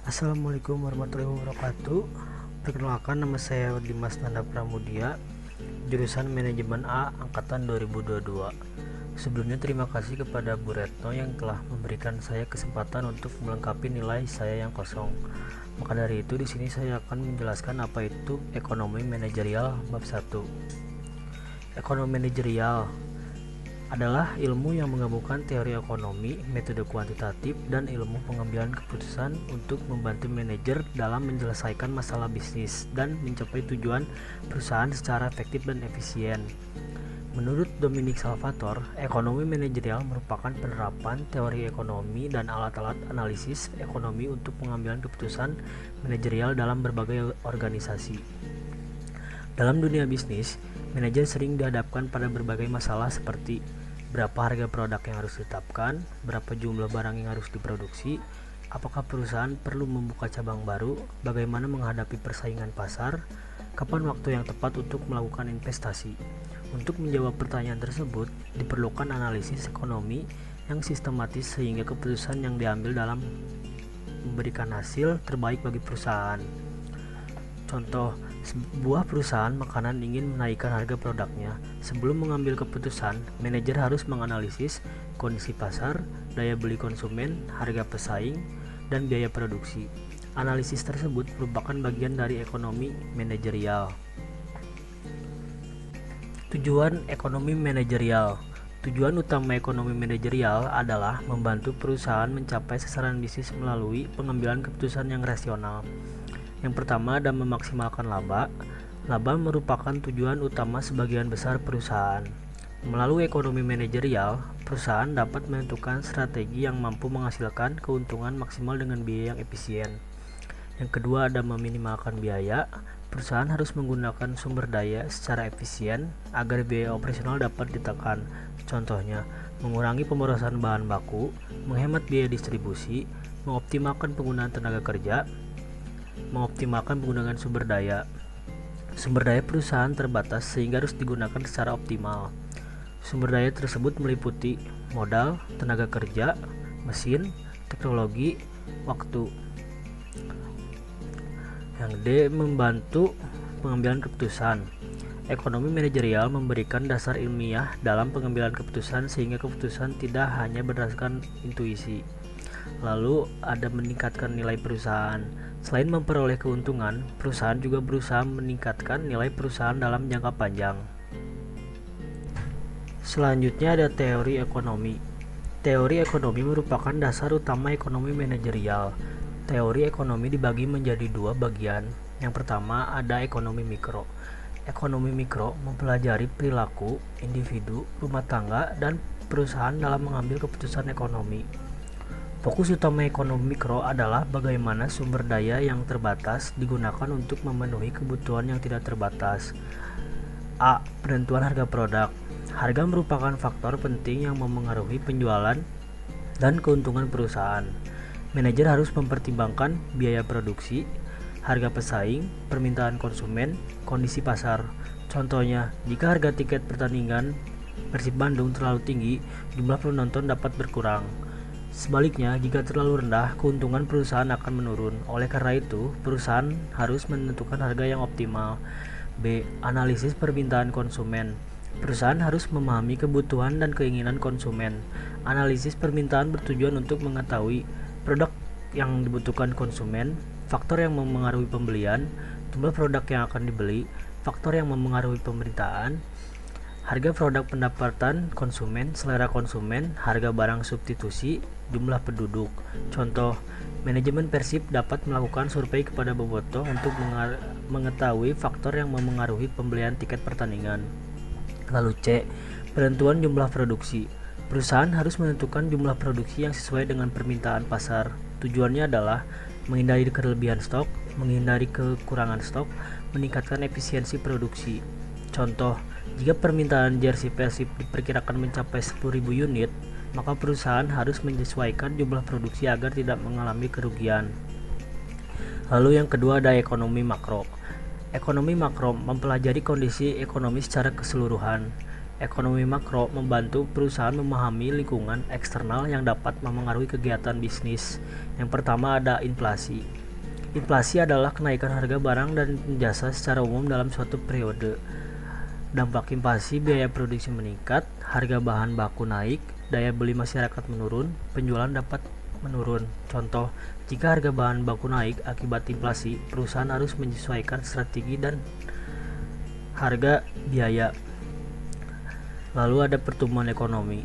Assalamualaikum warahmatullahi wabarakatuh. Perkenalkan, nama saya Dimas Nanda Pramudia, jurusan Manajemen A angkatan 2022. Sebelumnya terima kasih kepada Bu Retno yang telah memberikan saya kesempatan untuk melengkapi nilai saya yang kosong. Maka dari itu di sini saya akan menjelaskan apa itu ekonomi manajerial bab 1. Ekonomi manajerial adalah ilmu yang menggabungkan teori ekonomi, metode kuantitatif, dan ilmu pengambilan keputusan untuk membantu manajer dalam menyelesaikan masalah bisnis dan mencapai tujuan perusahaan secara efektif dan efisien. Menurut Dominic Salvatore, ekonomi manajerial merupakan penerapan teori ekonomi dan alat-alat analisis ekonomi untuk pengambilan keputusan manajerial dalam berbagai organisasi. Dalam dunia bisnis, manajer sering dihadapkan pada berbagai masalah seperti berapa harga produk yang harus ditetapkan, berapa jumlah barang yang harus diproduksi, apakah perusahaan perlu membuka cabang baru, bagaimana menghadapi persaingan pasar, kapan waktu yang tepat untuk melakukan investasi. Untuk menjawab pertanyaan tersebut, diperlukan analisis ekonomi yang sistematis sehingga keputusan yang diambil dalam memberikan hasil terbaik bagi perusahaan. Contoh, sebuah perusahaan makanan ingin menaikkan harga produknya. Sebelum mengambil keputusan, manajer harus menganalisis kondisi pasar, daya beli konsumen, harga pesaing, dan biaya produksi. Analisis tersebut merupakan bagian dari ekonomi manajerial. Tujuan ekonomi manajerial. Tujuan utama ekonomi manajerial adalah membantu perusahaan mencapai sasaran bisnis melalui pengambilan keputusan yang rasional. Yang pertama adalah memaksimalkan laba. Laba merupakan tujuan utama sebagian besar perusahaan. Melalui ekonomi manajerial, perusahaan dapat menentukan strategi yang mampu menghasilkan keuntungan maksimal dengan biaya yang efisien. Yang kedua ada meminimalkan biaya. Perusahaan harus menggunakan sumber daya secara efisien agar biaya operasional dapat ditekan. Contohnya, mengurangi pemborosan bahan baku, menghemat biaya distribusi, mengoptimalkan penggunaan tenaga kerja, mengoptimalkan penggunaan sumber daya. Sumber daya perusahaan terbatas sehingga harus digunakan secara optimal. Sumber daya tersebut meliputi modal, tenaga kerja, mesin, teknologi, waktu. Yang D, membantu pengambilan keputusan. Ekonomi manajerial memberikan dasar ilmiah dalam pengambilan keputusan sehingga keputusan tidak hanya berdasarkan intuisi. Lalu ada meningkatkan nilai perusahaan. Selain memperoleh keuntungan, perusahaan juga berusaha meningkatkan nilai perusahaan dalam jangka panjang. Selanjutnya ada teori ekonomi. Teori ekonomi merupakan dasar utama ekonomi manajerial. Teori ekonomi dibagi menjadi dua bagian. Yang pertama ada ekonomi mikro. Ekonomi mikro mempelajari perilaku individu, rumah tangga, dan perusahaan dalam mengambil keputusan ekonomi. Fokus utama ekonomi mikro adalah bagaimana sumber daya yang terbatas digunakan untuk memenuhi kebutuhan yang tidak terbatas. A. Penentuan harga produk. Harga merupakan faktor penting yang memengaruhi penjualan dan keuntungan perusahaan. Manajer harus mempertimbangkan biaya produksi, harga pesaing, permintaan konsumen, kondisi pasar. Contohnya, jika harga tiket pertandingan Persib Bandung terlalu tinggi, jumlah penonton dapat berkurang. Sebaliknya, jika terlalu rendah, keuntungan perusahaan akan menurun. Oleh karena itu, perusahaan harus menentukan harga yang optimal. B. Analisis permintaan konsumen. Perusahaan harus memahami kebutuhan dan keinginan konsumen. Analisis permintaan bertujuan untuk mengetahui produk yang dibutuhkan konsumen, faktor yang memengaruhi pembelian, jumlah produk yang akan dibeli, faktor yang memengaruhi pemberitaan, harga produk, pendapatan konsumen, selera konsumen, harga barang substitusi, jumlah penduduk. Contoh, manajemen Persib dapat melakukan survei kepada bobotoh untuk mengetahui faktor yang memengaruhi pembelian tiket pertandingan. Lalu C, penentuan jumlah produksi. Perusahaan harus menentukan jumlah produksi yang sesuai dengan permintaan pasar. Tujuannya adalah menghindari kelebihan stok, menghindari kekurangan stok, meningkatkan efisiensi produksi. Contoh, jika permintaan jersey Persib diperkirakan mencapai 10.000 unit, maka perusahaan harus menyesuaikan jumlah produksi agar tidak mengalami kerugian. Lalu yang kedua ada ekonomi makro. Ekonomi makro mempelajari kondisi ekonomi secara keseluruhan. Ekonomi makro membantu perusahaan memahami lingkungan eksternal yang dapat memengaruhi kegiatan bisnis. Yang pertama ada inflasi. Inflasi adalah kenaikan harga barang dan jasa secara umum dalam suatu periode. Dampak inflasi, biaya produksi meningkat, harga bahan baku naik, daya beli masyarakat menurun, penjualan dapat menurun. Contoh, jika harga bahan baku naik akibat inflasi, perusahaan harus menyesuaikan strategi dan harga biaya. Lalu ada pertumbuhan ekonomi.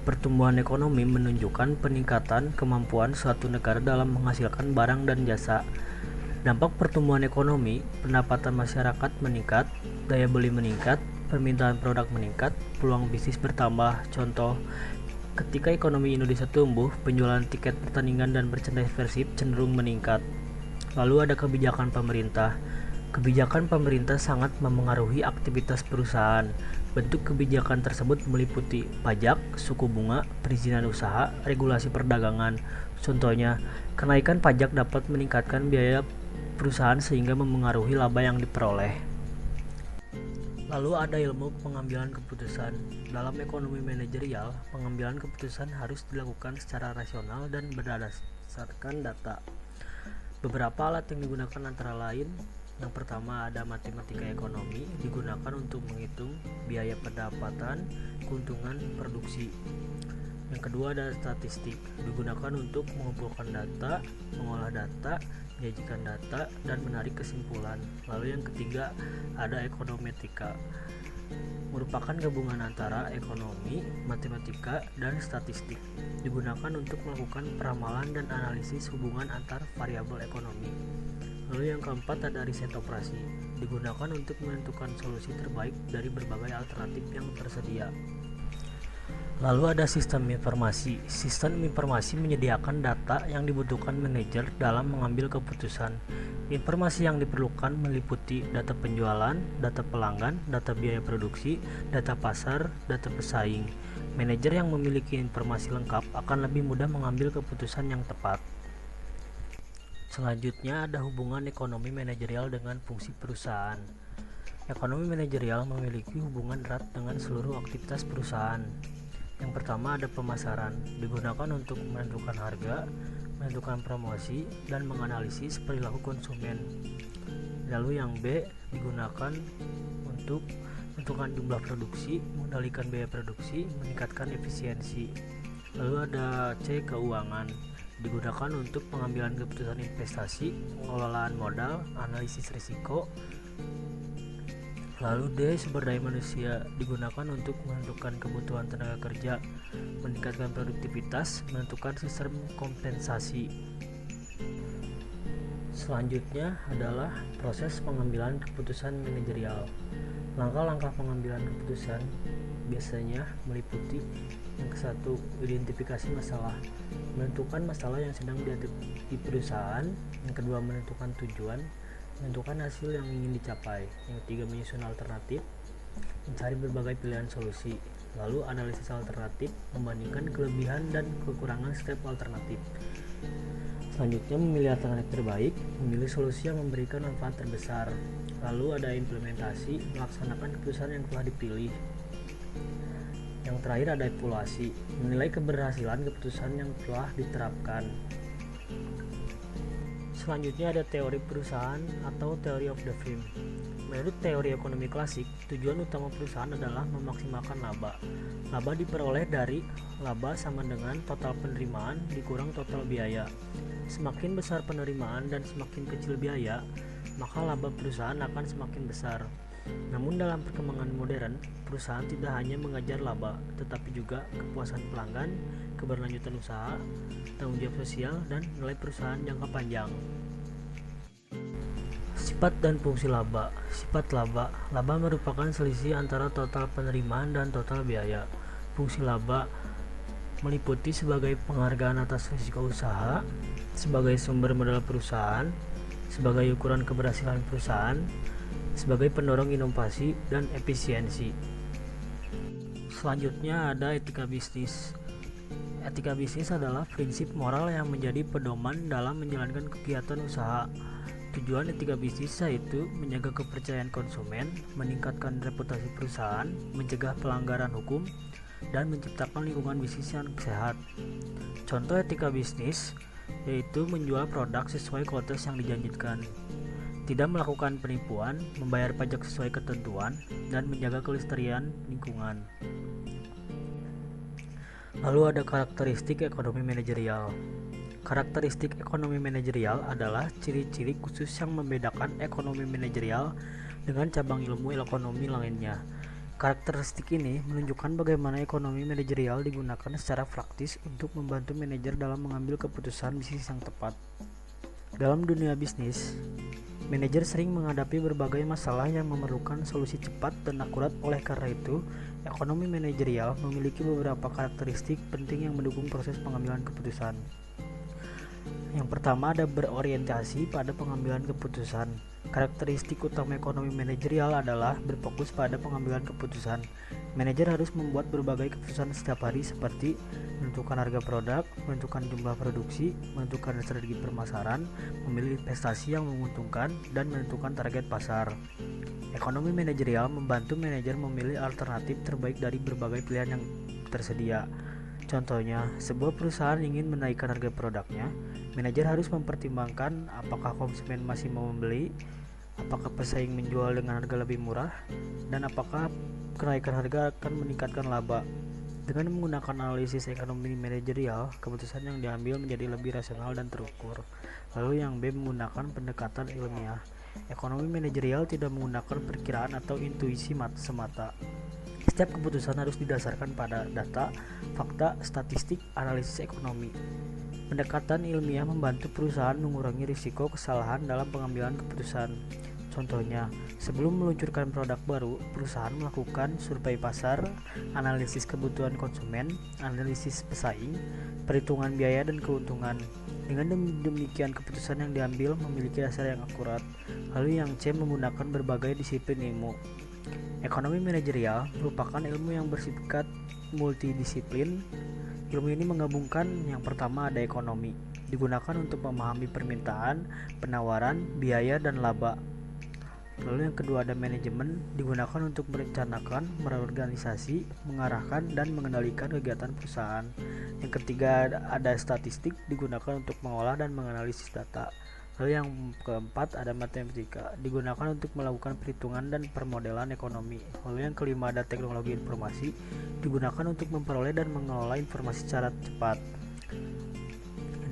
Pertumbuhan ekonomi menunjukkan peningkatan kemampuan suatu negara dalam menghasilkan barang dan jasa. Dampak pertumbuhan ekonomi, pendapatan masyarakat meningkat, daya beli meningkat, permintaan produk meningkat, peluang bisnis bertambah. Contoh, ketika ekonomi Indonesia tumbuh, penjualan tiket pertandingan dan merchandise Persib cenderung meningkat. Lalu ada kebijakan pemerintah. Kebijakan pemerintah sangat memengaruhi aktivitas perusahaan. Bentuk kebijakan tersebut meliputi pajak, suku bunga, perizinan usaha, regulasi perdagangan. Contohnya, kenaikan pajak dapat meningkatkan biaya perusahaan sehingga memengaruhi laba yang diperoleh. Lalu ada ilmu pengambilan keputusan. Dalam ekonomi manajerial, pengambilan keputusan harus dilakukan secara rasional dan berdasarkan data. Beberapa alat yang digunakan antara lain, yang pertama ada matematika ekonomi, digunakan untuk menghitung biaya pendapatan, keuntungan, produksi. Yang kedua ada statistik, digunakan untuk mengumpulkan data, mengolah data, menyajikan data, dan menarik kesimpulan. Lalu yang ketiga ada ekonometrika, merupakan gabungan antara ekonomi, matematika, dan statistik. Digunakan untuk melakukan peramalan dan analisis hubungan antar variabel ekonomi. Lalu yang keempat ada riset operasi, digunakan untuk menentukan solusi terbaik dari berbagai alternatif yang tersedia. Lalu ada sistem informasi. Sistem informasi menyediakan data yang dibutuhkan manajer dalam mengambil keputusan. Informasi yang diperlukan meliputi data penjualan, data pelanggan, data biaya produksi, data pasar, data pesaing. Manajer yang memiliki informasi lengkap akan lebih mudah mengambil keputusan yang tepat. Selanjutnya ada hubungan ekonomi manajerial dengan fungsi perusahaan. Ekonomi manajerial memiliki hubungan erat dengan seluruh aktivitas perusahaan. Yang pertama ada pemasaran, digunakan untuk menentukan harga, menentukan promosi, dan menganalisis perilaku konsumen. Lalu yang B digunakan untuk menentukan jumlah produksi, mengendalikan biaya produksi, meningkatkan efisiensi. Lalu ada C keuangan, digunakan untuk pengambilan keputusan investasi, pengelolaan modal, analisis risiko. Lalu D sumber daya manusia, digunakan untuk menentukan kebutuhan tenaga kerja, meningkatkan produktivitas, menentukan sistem kompensasi. Selanjutnya adalah proses pengambilan keputusan manajerial. Langkah-langkah pengambilan keputusan biasanya meliputi yang ke-1, identifikasi masalah, menentukan masalah yang sedang dihadapi di perusahaan. Yang kedua, menentukan tujuan, menentukan hasil yang ingin dicapai. Yang ketiga, menyusun alternatif, mencari berbagai pilihan solusi. Lalu analisis alternatif, membandingkan kelebihan dan kekurangan setiap alternatif. Selanjutnya memilih alternatif terbaik, memilih solusi yang memberikan manfaat terbesar. Lalu ada implementasi, melaksanakan keputusan yang telah dipilih. Yang terakhir ada evaluasi, menilai keberhasilan keputusan yang telah diterapkan. Selanjutnya ada teori perusahaan atau theory of the firm. Menurut teori ekonomi klasik, tujuan utama perusahaan adalah memaksimalkan laba. Laba diperoleh dari laba sama dengan total penerimaan dikurang total biaya. Semakin besar penerimaan dan semakin kecil biaya, maka laba perusahaan akan semakin besar. Namun dalam perkembangan modern, perusahaan tidak hanya mengejar laba, tetapi juga kepuasan pelanggan, keberlanjutan usaha, tanggung jawab sosial, dan nilai perusahaan jangka panjang. Sifat dan fungsi laba. Sifat laba. Laba merupakan selisih antara total penerimaan dan total biaya. Fungsi laba meliputi sebagai penghargaan atas risiko usaha, sebagai sumber modal perusahaan, sebagai ukuran keberhasilan perusahaan, sebagai pendorong inovasi dan efisiensi. Selanjutnya ada etika bisnis. Etika bisnis adalah prinsip moral yang menjadi pedoman dalam menjalankan kegiatan usaha. Tujuan etika bisnis yaitu menjaga kepercayaan konsumen, meningkatkan reputasi perusahaan, mencegah pelanggaran hukum, dan menciptakan lingkungan bisnis yang sehat. Contoh etika bisnis yaitu menjual produk sesuai kualitas yang dijanjikan, tidak melakukan penipuan, membayar pajak sesuai ketentuan, dan menjaga kelestarian lingkungan. Lalu ada karakteristik ekonomi manajerial. Karakteristik ekonomi manajerial adalah ciri-ciri khusus yang membedakan ekonomi manajerial dengan cabang ilmu ekonomi lainnya. Karakteristik ini menunjukkan bagaimana ekonomi manajerial digunakan secara praktis untuk membantu manajer dalam mengambil keputusan bisnis yang tepat. Dalam dunia bisnis, manajer sering menghadapi berbagai masalah yang memerlukan solusi cepat dan akurat. Oleh karena itu, ekonomi manajerial memiliki beberapa karakteristik penting yang mendukung proses pengambilan keputusan. Yang pertama ada berorientasi pada pengambilan keputusan. Karakteristik utama ekonomi manajerial adalah berfokus pada pengambilan keputusan. Manajer harus membuat berbagai keputusan setiap hari seperti menentukan harga produk, menentukan jumlah produksi, menentukan strategi pemasaran, memilih investasi yang menguntungkan, dan menentukan target pasar. Ekonomi manajerial membantu manajer memilih alternatif terbaik dari berbagai pilihan yang tersedia. Contohnya, sebuah perusahaan ingin menaikkan harga produknya, manajer harus mempertimbangkan apakah konsumen masih mau membeli, apakah pesaing menjual dengan harga lebih murah, dan apakah kenaikan harga akan meningkatkan laba. Dengan menggunakan analisis ekonomi manajerial, keputusan yang diambil menjadi lebih rasional dan terukur. Lalu yang B, menggunakan pendekatan ilmiah. Ekonomi manajerial tidak menggunakan perkiraan atau intuisi semata. Setiap keputusan harus didasarkan pada data, fakta, statistik, analisis ekonomi. Pendekatan ilmiah membantu perusahaan mengurangi risiko kesalahan dalam pengambilan keputusan. Contohnya, sebelum meluncurkan produk baru, perusahaan melakukan survei pasar, analisis kebutuhan konsumen, analisis pesaing, perhitungan biaya dan keuntungan. Dengan demikian, keputusan yang diambil memiliki dasar yang akurat. Lalu yang C, menggunakan berbagai disiplin ilmu. Ekonomi manajerial merupakan ilmu yang bersifat multidisiplin. Ilmu ini menggabungkan yang pertama ada ekonomi, digunakan untuk memahami permintaan, penawaran, biaya, dan laba. Lalu yang kedua ada manajemen, digunakan untuk merencanakan, merorganisasi, mengarahkan, dan mengendalikan kegiatan perusahaan. Yang ketiga ada statistik, digunakan untuk mengolah dan menganalisis data. Lalu yang keempat ada matematika, digunakan untuk melakukan perhitungan dan permodelan ekonomi. Lalu yang kelima ada teknologi informasi, digunakan untuk memperoleh dan mengelola informasi secara cepat.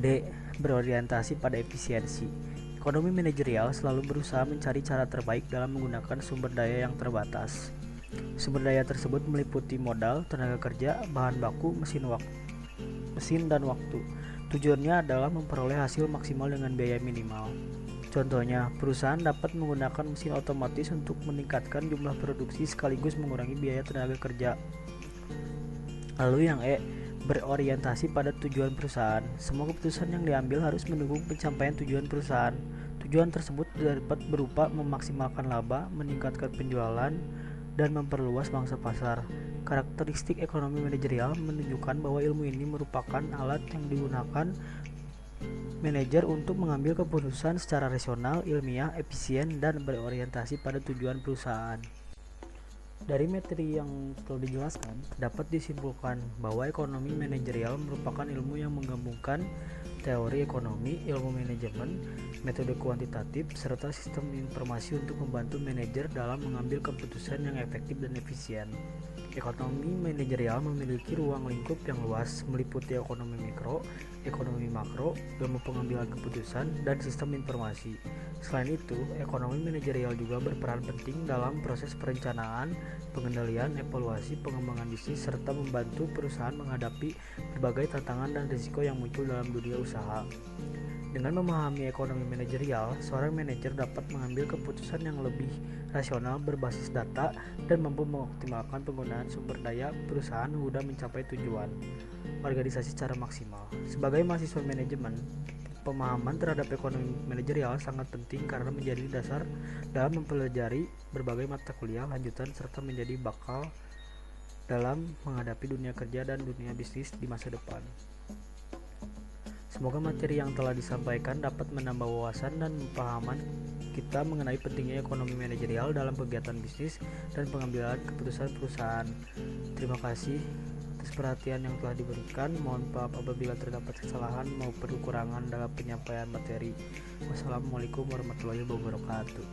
D, berorientasi pada efisiensi. Ekonomi manajerial selalu berusaha mencari cara terbaik dalam menggunakan sumber daya yang terbatas. Sumber daya tersebut meliputi modal, tenaga kerja, bahan baku, mesin dan waktu. Tujuannya adalah memperoleh hasil maksimal dengan biaya minimal. Contohnya, perusahaan dapat menggunakan mesin otomatis untuk meningkatkan jumlah produksi sekaligus mengurangi biaya tenaga kerja. Lalu yang E, berorientasi pada tujuan perusahaan. Semua keputusan yang diambil harus mendukung pencapaian tujuan perusahaan. Tujuan tersebut dapat berupa memaksimalkan laba, meningkatkan penjualan, dan memperluas mangsa pasar. Karakteristik ekonomi manajerial menunjukkan bahwa ilmu ini merupakan alat yang digunakan manajer untuk mengambil keputusan secara rasional, ilmiah, efisien, dan berorientasi pada tujuan perusahaan. Dari materi yang telah dijelaskan, dapat disimpulkan bahwa ekonomi manajerial merupakan ilmu yang menggabungkan teori ekonomi, ilmu manajemen, metode kuantitatif, serta sistem informasi untuk membantu manajer dalam mengambil keputusan yang efektif dan efisien. Ekonomi manajerial memiliki ruang lingkup yang luas, meliputi ekonomi mikro, ekonomi makro, ilmu pengambilan keputusan, dan sistem informasi. Selain itu, ekonomi manajerial juga berperan penting dalam proses perencanaan, pengendalian, evaluasi, pengembangan bisnis, serta membantu perusahaan menghadapi berbagai tantangan dan risiko yang muncul dalam dunia usaha. Dengan memahami ekonomi manajerial, seorang manajer dapat mengambil keputusan yang lebih rasional berbasis data dan mampu mengoptimalkan penggunaan sumber daya perusahaan mudah mencapai tujuan organisasi secara maksimal. Sebagai mahasiswa manajemen, pemahaman terhadap ekonomi manajerial sangat penting karena menjadi dasar dalam mempelajari berbagai mata kuliah lanjutan serta menjadi bakal dalam menghadapi dunia kerja dan dunia bisnis di masa depan. Semoga materi yang telah disampaikan dapat menambah wawasan dan pemahaman kita mengenai pentingnya ekonomi manajerial dalam kegiatan bisnis dan pengambilan keputusan perusahaan. Terima kasih. atas perhatian yang telah diberikan. Mohon maaf apabila terdapat kesalahan maupun kekurangan dalam penyampaian materi. Wassalamualaikum warahmatullahi wabarakatuh.